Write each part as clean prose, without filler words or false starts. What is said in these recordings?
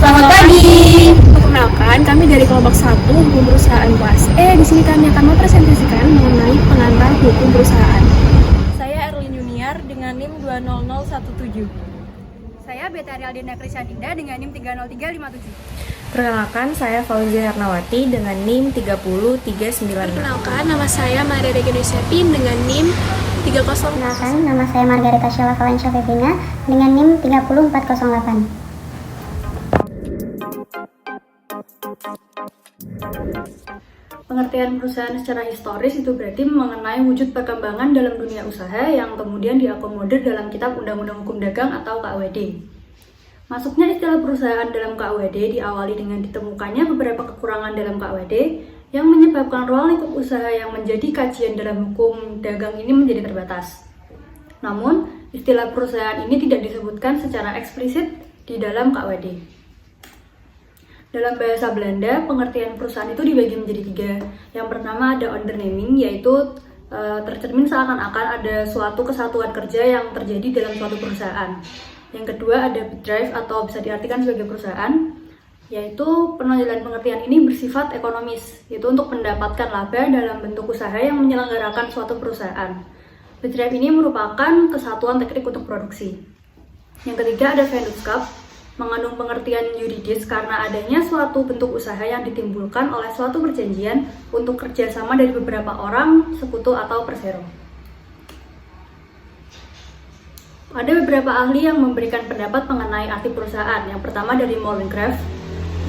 Selamat pagi. Perkenalkan, kami dari kelompok 1 Hukum Perusahaan Kelas E. Di sini kami akan mempresentasikan mengenai pengantar hukum perusahaan. Saya Erlin Junior dengan NIM 20017. Saya Betaria Aldina Krisyanida dengan NIM 30357. Perkenalkan, saya Fauzia Hernawati dengan NIM 30396. Perkenalkan, nama saya Maria Regina Sepin dengan NIM 30. Perkenalkan, nama saya Margarita Sheila Valencia Febina dengan NIM 30408. Pengertian perusahaan secara historis itu berarti mengenai wujud perkembangan dalam dunia usaha yang kemudian diakomodir dalam Kitab Undang-Undang Hukum Dagang atau KUHD. Masuknya istilah perusahaan dalam KUHD diawali dengan ditemukannya beberapa kekurangan dalam KUHD yang menyebabkan ruang lingkup usaha yang menjadi kajian dalam hukum dagang ini menjadi terbatas. Namun, istilah perusahaan ini tidak disebutkan secara eksplisit di dalam KUHD. Dalam bahasa Belanda, pengertian perusahaan itu dibagi menjadi 3. Yang pertama ada onderneming, yaitu tercermin seakan-akan ada suatu kesatuan kerja yang terjadi dalam suatu perusahaan. Yang kedua ada bedrijf atau bisa diartikan sebagai perusahaan, yaitu penonjolan pengertian ini bersifat ekonomis, yaitu untuk mendapatkan laba dalam bentuk usaha yang menyelenggarakan suatu perusahaan. Bedrijf ini merupakan kesatuan teknik untuk produksi. Yang ketiga ada vennootschap, mengandung pengertian yuridis karena adanya suatu bentuk usaha yang ditimbulkan oleh suatu perjanjian untuk kerjasama dari beberapa orang, sekutu atau persero. Ada beberapa ahli yang memberikan pendapat mengenai arti perusahaan. Yang pertama dari Molengraaf,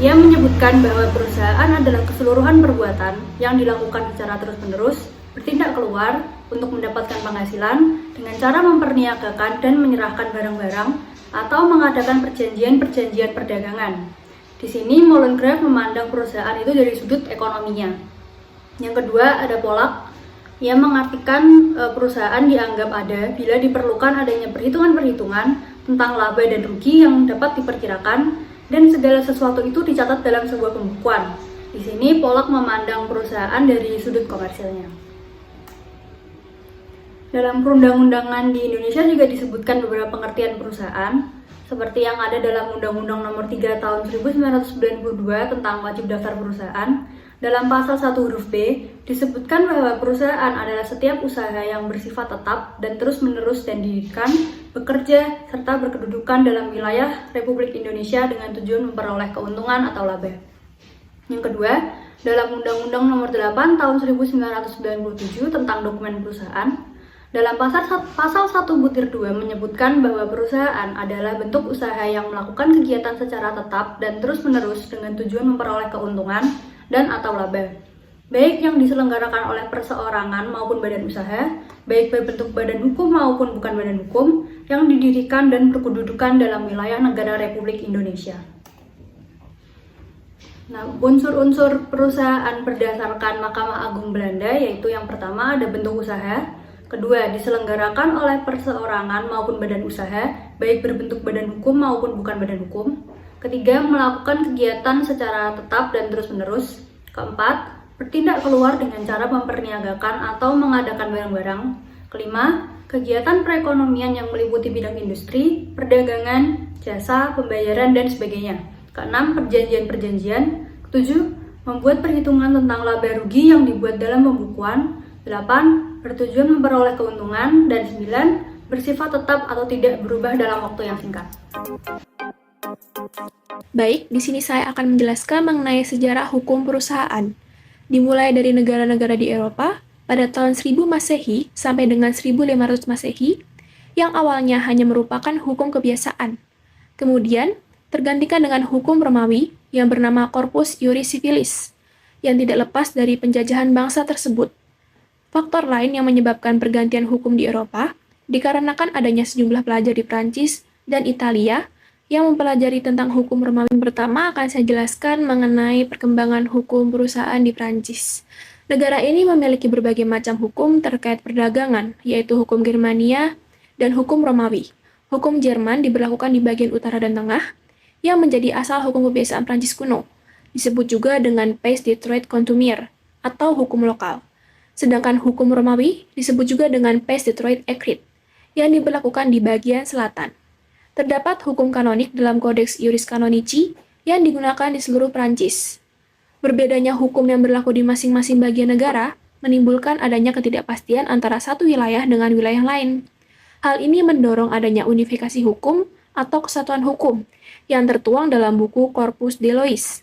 ia menyebutkan bahwa perusahaan adalah keseluruhan perbuatan yang dilakukan secara terus-menerus, bertindak keluar untuk mendapatkan penghasilan dengan cara memperniagakan dan menyerahkan barang-barang atau mengadakan perjanjian-perjanjian perdagangan. Di sini Molengraaf memandang perusahaan itu dari sudut ekonominya. Yang kedua ada Polak, yang mengartikan perusahaan dianggap ada bila diperlukan adanya perhitungan-perhitungan tentang laba dan rugi yang dapat diperkirakan dan segala sesuatu itu dicatat dalam sebuah pembukuan. Di sini Polak memandang perusahaan dari sudut komersilnya. Dalam perundang-undangan di Indonesia juga disebutkan beberapa pengertian perusahaan, seperti yang ada dalam Undang-Undang Nomor 3 Tahun 1992 tentang wajib daftar perusahaan. Dalam pasal 1 huruf B, disebutkan bahwa perusahaan adalah setiap usaha yang bersifat tetap dan terus-menerus dan didirikan, bekerja, serta berkedudukan dalam wilayah Republik Indonesia dengan tujuan memperoleh keuntungan atau laba. Yang kedua, dalam Undang-Undang Nomor 8 Tahun 1997 tentang dokumen perusahaan, dalam pasal 1/2 menyebutkan bahwa perusahaan adalah bentuk usaha yang melakukan kegiatan secara tetap dan terus-menerus dengan tujuan memperoleh keuntungan dan atau laba, baik yang diselenggarakan oleh perseorangan maupun badan usaha, baik berbentuk badan hukum maupun bukan badan hukum, yang didirikan dan berkedudukan dalam wilayah negara Republik Indonesia. Nah, unsur-unsur perusahaan berdasarkan Mahkamah Agung Belanda yaitu yang pertama ada bentuk usaha, kedua, diselenggarakan oleh perseorangan maupun badan usaha, baik berbentuk badan hukum maupun bukan badan hukum. Ketiga, melakukan kegiatan secara tetap dan terus-menerus. Keempat, bertindak keluar dengan cara memperniagakan atau mengadakan barang-barang. Kelima, kegiatan perekonomian yang meliputi bidang industri, perdagangan, jasa, pembayaran, dan sebagainya. Keenam, perjanjian-perjanjian. Ketujuh, membuat perhitungan tentang laba rugi yang dibuat dalam pembukuan. 8. Bertujuan memperoleh keuntungan. Dan 9. Bersifat tetap atau tidak berubah dalam waktu yang singkat. Baik, di sini saya akan menjelaskan mengenai sejarah hukum perusahaan. Dimulai dari negara-negara di Eropa pada tahun 1000 Masehi sampai dengan 1500 Masehi, yang awalnya hanya merupakan hukum kebiasaan. Kemudian, tergantikan dengan hukum Romawi yang bernama Corpus Iuris Civilis, yang tidak lepas dari penjajahan bangsa tersebut. Faktor lain yang menyebabkan pergantian hukum di Eropa dikarenakan adanya sejumlah pelajar di Prancis dan Italia yang mempelajari tentang hukum Romawi. Pertama akan saya jelaskan mengenai perkembangan hukum perusahaan di Prancis. Negara ini memiliki berbagai macam hukum terkait perdagangan, yaitu hukum Germania dan hukum Romawi. Hukum Jerman diberlakukan di bagian utara dan tengah, yang menjadi asal hukum kebiasaan Prancis kuno. Disebut juga dengan Pays de droit coutumier atau hukum lokal. Sedangkan hukum Romawi disebut juga dengan Pays de droit écrit, yang diberlakukan di bagian selatan. Terdapat hukum kanonik dalam Codex Iuris Canonici yang digunakan di seluruh Prancis. Berbedanya hukum yang berlaku di masing-masing bagian negara menimbulkan adanya ketidakpastian antara satu wilayah dengan wilayah lain. Hal ini mendorong adanya unifikasi hukum atau kesatuan hukum yang tertuang dalam buku Corpus Delois.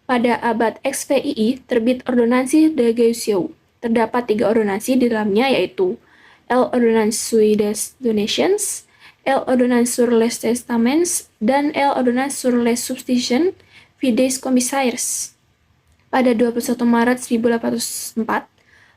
Pada abad XVII terbit Ordonnance de Guissieu. Terdapat 3 ordonansi di dalamnya yaitu L'Ordonnance sur les Donations, L'Ordonnance sur les Testaments, dan L'Ordonnance sur les Substitutions Fides Commissaires. Pada 21 Maret 1804,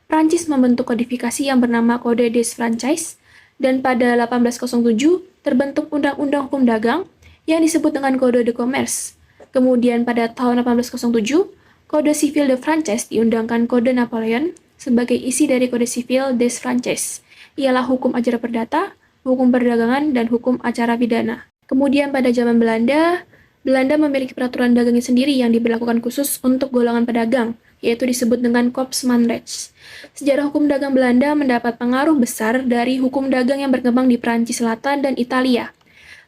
Prancis membentuk kodifikasi yang bernama Code des Franchises, dan pada 1807 terbentuk Undang-Undang Hukum Dagang yang disebut dengan Code de Commerce. Kemudian pada tahun 1807, Code Civil de Frances diundangkan Code Napoleon sebagai isi dari Code Civil des Frances. Ialah hukum acara perdata, hukum perdagangan, dan hukum acara pidana. Kemudian pada zaman Belanda memiliki peraturan dagangnya sendiri yang diberlakukan khusus untuk golongan pedagang, yaitu disebut dengan Koopmansrecht. Sejarah hukum dagang Belanda mendapat pengaruh besar dari hukum dagang yang berkembang di Prancis Selatan dan Italia.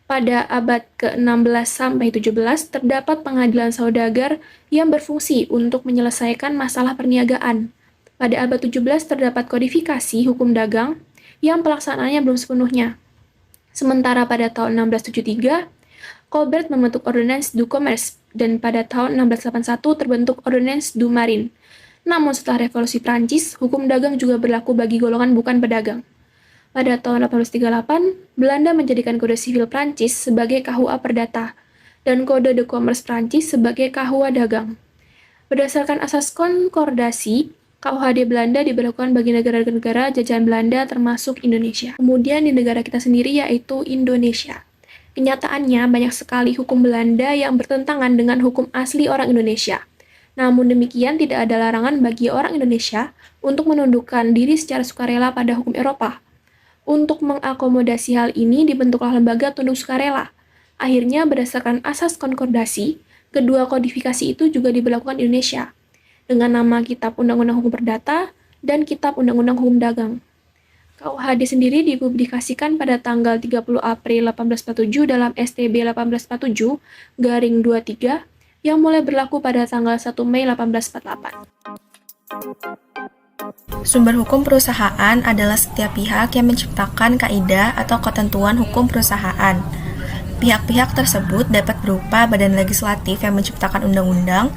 Pada abad ke-16 sampai 17 terdapat pengadilan saudagar yang berfungsi untuk menyelesaikan masalah perniagaan. Pada abad 17 terdapat kodifikasi hukum dagang yang pelaksanaannya belum sepenuhnya. Sementara pada tahun 1673, Colbert membentuk Ordonnance du Commerce, dan pada tahun 1681 terbentuk Ordonnance du Marine. Namun setelah Revolusi Prancis, hukum dagang juga berlaku bagi golongan bukan pedagang. Pada tahun 1838, Belanda menjadikan Kode Sivil Prancis sebagai KUA Perdata, dan Kode de Commerce Prancis sebagai KUA Dagang. Berdasarkan asas konkordasi, KUHD Belanda diberlakukan bagi negara-negara jajahan Belanda termasuk Indonesia. Kemudian di negara kita sendiri yaitu Indonesia. Kenyataannya banyak sekali hukum Belanda yang bertentangan dengan hukum asli orang Indonesia. Namun demikian tidak ada larangan bagi orang Indonesia untuk menundukkan diri secara sukarela pada hukum Eropa. Untuk mengakomodasi hal ini dibentuklah lembaga tunduk sukarela. Akhirnya berdasarkan asas konkordasi, kedua kodifikasi itu juga diberlakukan di Indonesia dengan nama Kitab Undang-Undang Hukum Perdata dan Kitab Undang-Undang Hukum Dagang. KUHD sendiri dipublikasikan pada tanggal 30 April 1847 dalam STB 1847-23 yang mulai berlaku pada tanggal 1 Mei 1848. Sumber hukum perusahaan adalah setiap pihak yang menciptakan kaidah atau ketentuan hukum perusahaan. Pihak-pihak tersebut dapat berupa badan legislatif yang menciptakan undang-undang,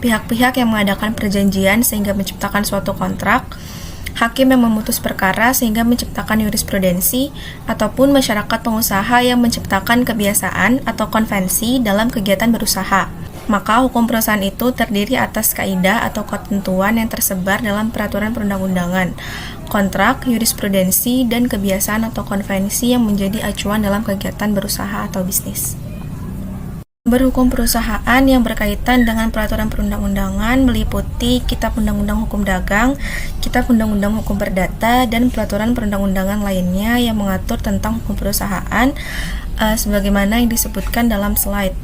pihak-pihak yang mengadakan perjanjian sehingga menciptakan suatu kontrak, hakim yang memutus perkara sehingga menciptakan jurisprudensi, ataupun masyarakat pengusaha yang menciptakan kebiasaan atau konvensi dalam kegiatan berusaha. Maka hukum perusahaan itu terdiri atas kaidah atau ketentuan yang tersebar dalam peraturan perundang-undangan, kontrak, jurisprudensi, dan kebiasaan atau konvensi yang menjadi acuan dalam kegiatan berusaha atau bisnis. Sumber hukum perusahaan yang berkaitan dengan peraturan perundang-undangan meliputi Kitab Undang-Undang Hukum Dagang, Kitab Undang-Undang Hukum Perdata, dan peraturan perundang-undangan lainnya yang mengatur tentang hukum perusahaan sebagaimana yang disebutkan dalam slide.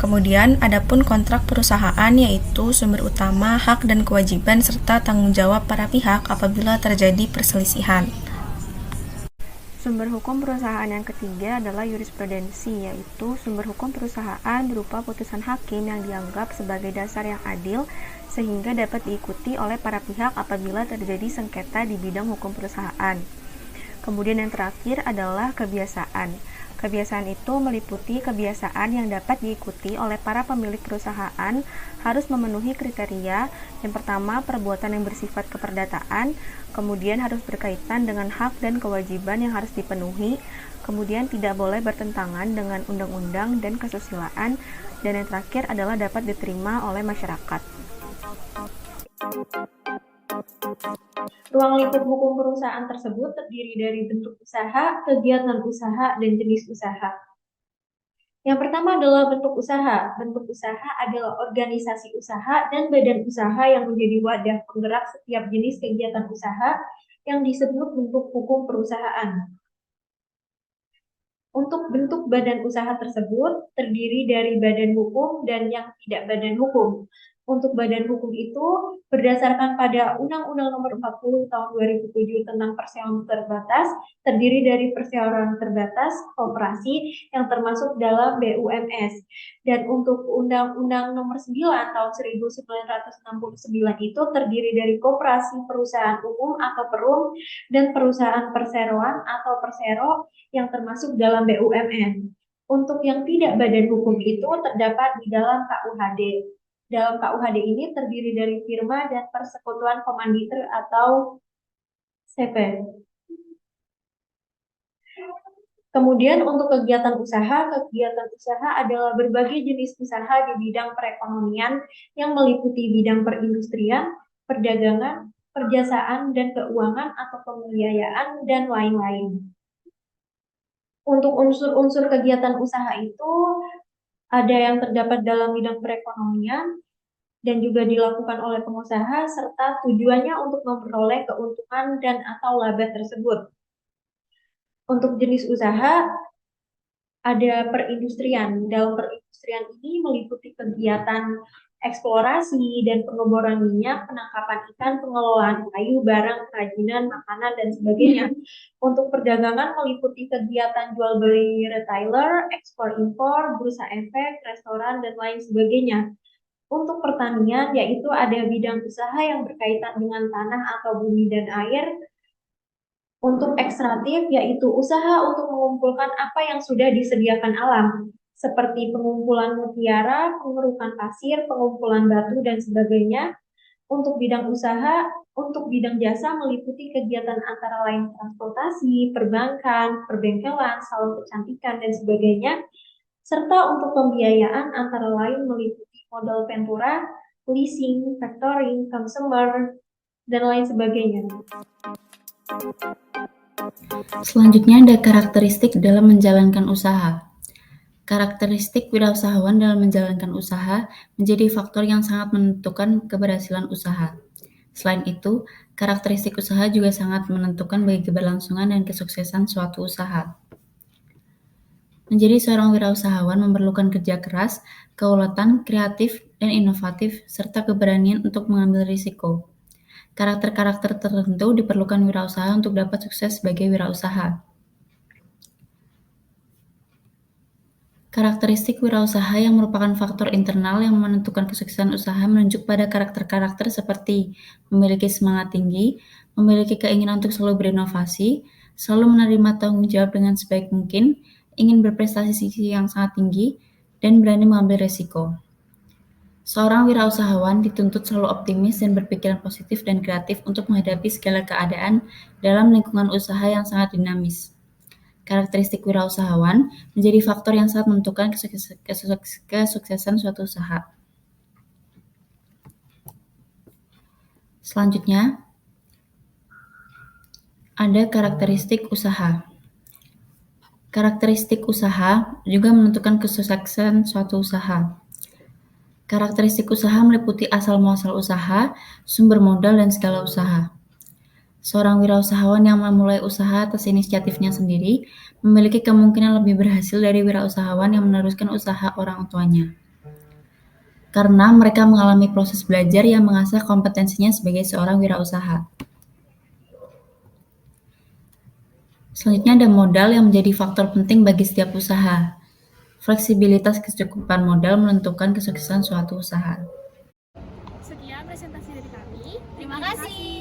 Kemudian, adapun kontrak perusahaan yaitu sumber utama hak dan kewajiban serta tanggung jawab para pihak apabila terjadi perselisihan. Sumber hukum perusahaan yang ketiga adalah jurisprudensi, yaitu sumber hukum perusahaan berupa putusan hakim yang dianggap sebagai dasar yang adil sehingga dapat diikuti oleh para pihak apabila terjadi sengketa di bidang hukum perusahaan. Kemudian yang terakhir adalah kebiasaan. Kebiasaan itu meliputi kebiasaan yang dapat diikuti oleh para pemilik perusahaan harus memenuhi kriteria. Yang pertama, perbuatan yang bersifat keperdataan, kemudian harus berkaitan dengan hak dan kewajiban yang harus dipenuhi, kemudian tidak boleh bertentangan dengan undang-undang dan kesusilaan, dan yang terakhir adalah dapat diterima oleh masyarakat. Ruang lingkup hukum perusahaan tersebut terdiri dari bentuk usaha, kegiatan usaha, dan jenis usaha. Yang pertama adalah bentuk usaha. Bentuk usaha adalah organisasi usaha dan badan usaha yang menjadi wadah penggerak setiap jenis kegiatan usaha yang disebut bentuk hukum perusahaan. Untuk bentuk badan usaha tersebut terdiri dari badan hukum dan yang tidak badan hukum. Untuk badan hukum itu berdasarkan pada Undang-Undang Nomor 40 Tahun 2007 tentang perseroan terbatas, terdiri dari perseroan terbatas, koperasi yang termasuk dalam BUMS. Dan untuk Undang-Undang Nomor 9 Tahun 1969 itu terdiri dari koperasi perusahaan umum atau perum dan perusahaan perseroan atau persero yang termasuk dalam BUMN. Untuk yang tidak badan hukum itu terdapat di dalam KUHD. Dalam KUHD ini terdiri dari firma dan persekutuan komanditer atau CP. Kemudian untuk kegiatan usaha adalah berbagai jenis usaha di bidang perekonomian yang meliputi bidang perindustrian, perdagangan, perjasaan, dan keuangan atau pembiayaan, dan lain-lain. Untuk unsur-unsur kegiatan usaha itu ada yang terdapat dalam bidang perekonomian dan juga dilakukan oleh pengusaha serta tujuannya untuk memperoleh keuntungan dan atau laba tersebut. Untuk jenis usaha ada perindustrian. Dalam perindustrian ini meliputi kegiatan eksplorasi dan pengeboran minyak, penangkapan ikan, pengelolaan kayu, barang, kerajinan, makanan, dan sebagainya. Untuk perdagangan meliputi kegiatan jual beli retailer, ekspor impor, bursa efek, restoran, dan lain sebagainya. Untuk pertanian, yaitu ada bidang usaha yang berkaitan dengan tanah atau bumi dan air. Untuk ekstraktif, yaitu usaha untuk mengumpulkan apa yang sudah disediakan alam, seperti pengumpulan mutiara, pengerukan pasir, pengumpulan batu, dan sebagainya. Untuk bidang usaha, untuk bidang jasa meliputi kegiatan antara lain transportasi, perbankan, perbengkelan, salon kecantikan, dan sebagainya. Serta untuk pembiayaan antara lain meliputi modal ventura, leasing, factoring, consumer, dan lain sebagainya. Selanjutnya ada karakteristik dalam menjalankan usaha. Karakteristik wirausahawan dalam menjalankan usaha menjadi faktor yang sangat menentukan keberhasilan usaha. Selain itu, karakteristik usaha juga sangat menentukan bagi keberlangsungan dan kesuksesan suatu usaha. Menjadi seorang wirausahawan memerlukan kerja keras, keuletan, kreatif, dan inovatif, serta keberanian untuk mengambil risiko. Karakter-karakter tertentu diperlukan wirausaha untuk dapat sukses sebagai wirausaha. Karakteristik wirausaha yang merupakan faktor internal yang menentukan kesuksesan usaha menunjuk pada karakter-karakter seperti memiliki semangat tinggi, memiliki keinginan untuk selalu berinovasi, selalu menerima tanggung jawab dengan sebaik mungkin, ingin berprestasi yang sangat tinggi, dan berani mengambil resiko. Seorang wirausahawan dituntut selalu optimis dan berpikiran positif dan kreatif untuk menghadapi segala keadaan dalam lingkungan usaha yang sangat dinamis. Karakteristik wirausahawan menjadi faktor yang sangat menentukan kesuksesan suatu usaha. Selanjutnya, ada karakteristik usaha. Karakteristik usaha juga menentukan kesuksesan suatu usaha. Karakteristik usaha meliputi asal-muasal usaha, sumber modal, dan skala usaha. Seorang wirausahawan yang memulai usaha atas inisiatifnya sendiri memiliki kemungkinan lebih berhasil dari wirausahawan yang meneruskan usaha orang tuanya. Karena mereka mengalami proses belajar yang mengasah kompetensinya sebagai seorang wirausaha. Selanjutnya ada modal yang menjadi faktor penting bagi setiap usaha. Fleksibilitas kecukupan modal menentukan kesuksesan suatu usaha. Sekian presentasi dari kami. Terima kasih.